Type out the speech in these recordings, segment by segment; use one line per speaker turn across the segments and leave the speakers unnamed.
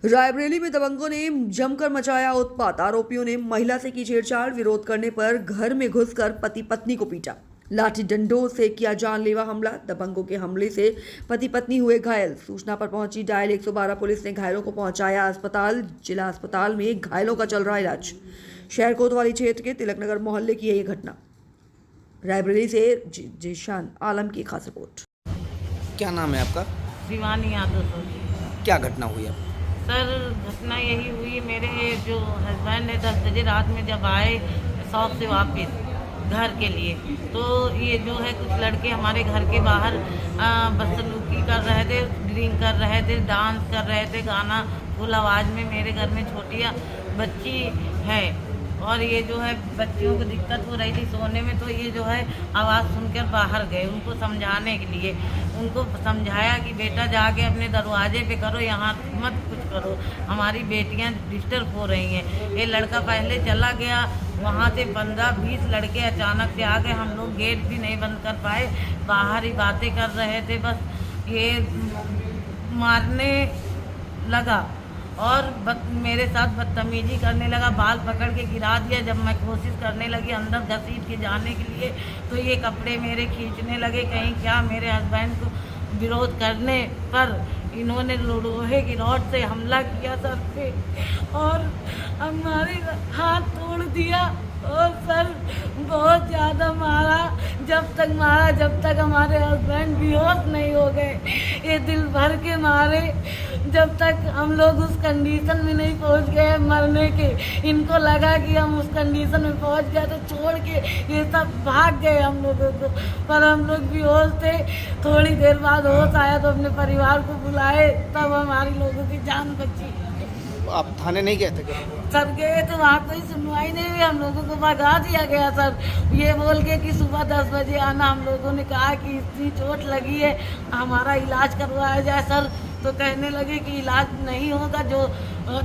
रायबरेली में दबंगों ने जमकर मचाया उत्पात। आरोपियों ने महिला से की छेड़छाड़। विरोध करने पर घर में घुसकर पति पत्नी को पीटा। लाठी डंडों से किया जानलेवा हमला। दबंगों के हमले से पति पत्नी हुए घायल। सूचना पर पहुंची डायल 112 पुलिस ने घायलों को पहुंचाया अस्पताल। जिला अस्पताल में घायलों का चल रहा इलाज। शहर कोतवाली क्षेत्र के तिलकनगर मोहल्ले की है ये घटना। रायबरेली से जिशान आलम की खास रिपोर्ट।
क्या नाम है आपका?
शिवानी यादव सर।
क्या घटना हुई है?
सर घटना यही हुई, मेरे जो हस्बैंड है 10 बजे रात में जब आए शॉप से वापस घर के लिए, तो ये जो है कुछ लड़के हमारे घर के बाहर बदसलूकी कर रहे थे, ड्रिंक कर रहे थे, डांस कर रहे थे, गाना फुल आवाज़ में। मेरे घर में छोटी बच्ची है और ये जो है बच्चियों को दिक्कत हो रही थी सोने में, तो ये जो है आवाज़ सुनकर बाहर गए उनको समझाने के लिए। उनको समझाया कि बेटा जाके अपने दरवाजे पे करो, यहाँ मत कुछ करो, हमारी बेटियाँ डिस्टर्ब हो रही हैं। ये लड़का पहले चला गया, वहाँ से 15-20 लड़के अचानक से आ गए। हम लोग गेट भी नहीं बंद कर पाए, बाहर ही बातें कर रहे थे। बस ये मारने लगा और मेरे साथ बदतमीजी करने लगा, बाल पकड़ के गिरा दिया। जब मैं कोशिश करने लगी अंदर घसीट के जाने के लिए, तो ये कपड़े मेरे खींचने लगे। कहीं क्या मेरे हस्बैंड को विरोध करने पर इन्होंने लोहे की रॉड से हमला किया सर पे और हमारे हाथ तोड़ दिया और सर बहुत ज़्यादा मारा। जब तक हमारे हस्बैंड बेहोश नहीं हो गए। ये दिल भर के मारे जब तक हम लोग उस कंडीशन में नहीं पहुंच गए मरने के। इनको लगा कि हम उस कंडीशन में पहुंच गए तो छोड़ के ये सब भाग गए हम लोगों को, पर हम लोग बेहोश थे। थोड़ी देर बाद होश आया तो अपने परिवार को बुलाए, तब हमारी लोगों की जान बची।
आप थाने नहीं गए थे?
सर गए तो वहाँ कोई सुनवाई नहीं हुई, हम लोगों को भगा दिया गया सर, ये बोल के कि सुबह 10 बजे आना। हम लोगों ने कहा कि इतनी चोट लगी है, हमारा इलाज करवाया जाए सर। तो कहने लगे कि इलाज नहीं होगा, जो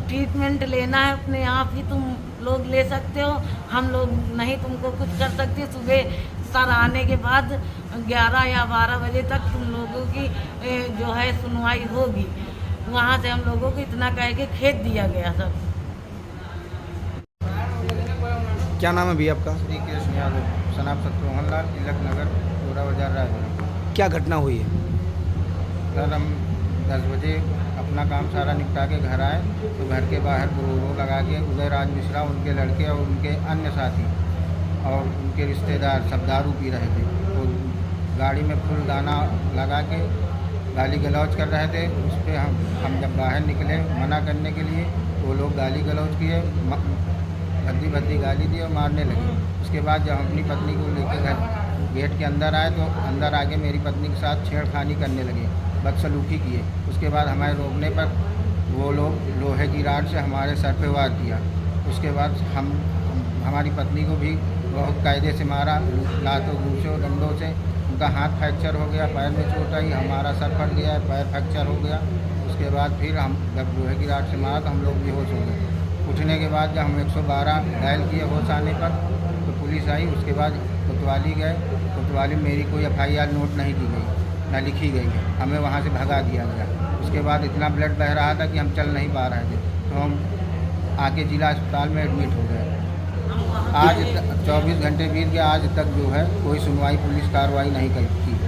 ट्रीटमेंट लेना है अपने आप ही तुम लोग ले सकते हो, हम लोग नहीं तुमको कुछ कर सकते। सुबह सर आने के बाद 11 या 12 बजे तक तुम लोगों की जो है सुनवाई होगी। वहाँ से हम लोगों को इतना कह के खेत दिया गया सर।
क्या नाम है भैया आपका?
श्री कृष्ण यादव, सनाब शत्रुघ्न लाल, तिलकनगर, पूरा बाजार रायबरेली।
क्या घटना हुई है?
सर हम 10 बजे अपना काम सारा निपटा के घर आए तो घर के बाहर बोर्ड लगा के उदय राज मिश्रा, उनके लड़के और उनके अन्य साथी और उनके रिश्तेदार सब दारू पी रहे थे। तो गाड़ी में फुल गाना लगा के गाली गलौज कर रहे थे। उस पर हम जब बाहर निकले मना करने के लिए, वो लोग गाली गलौज किए, भद्दी गाली दी और मारने लगे। उसके बाद जब अपनी पत्नी को लेकर घर गेट के अंदर आए तो अंदर आके मेरी पत्नी के साथ छेड़खानी करने लगे, बदसलूकी किए। उसके बाद हमारे रोकने पर वो लोग लोहे की राड से हमारे सर पे वार किया। उसके बाद हमारी पत्नी को भी बहुत कायदे से मारा, लातों घूसों डंडों से। उनका हाथ फ्रैक्चर हो गया, पैर में चोट आई, हमारा सर फट गया, पैर फ्रैक्चर हो गया। उसके बाद फिर हम जब लोहे की राड से मारा तो हम लोग बेहोश हो गए। उठने के बाद जब हम 112 डायल किए होश आने पर तो पुलिस आई। उसके बाद कोतवाली गए, कोतवाली में मेरी कोई FIR नोट नहीं की गई, ना लिखी गई, हमें वहाँ से भगा दिया गया। उसके बाद इतना ब्लड बह रहा था कि हम चल नहीं पा रहे थे, तो हम आके जिला अस्पताल में एडमिट हो गए। आज 24 घंटे बीत गए, आज तक जो है कोई सुनवाई पुलिस कार्रवाई नहीं की।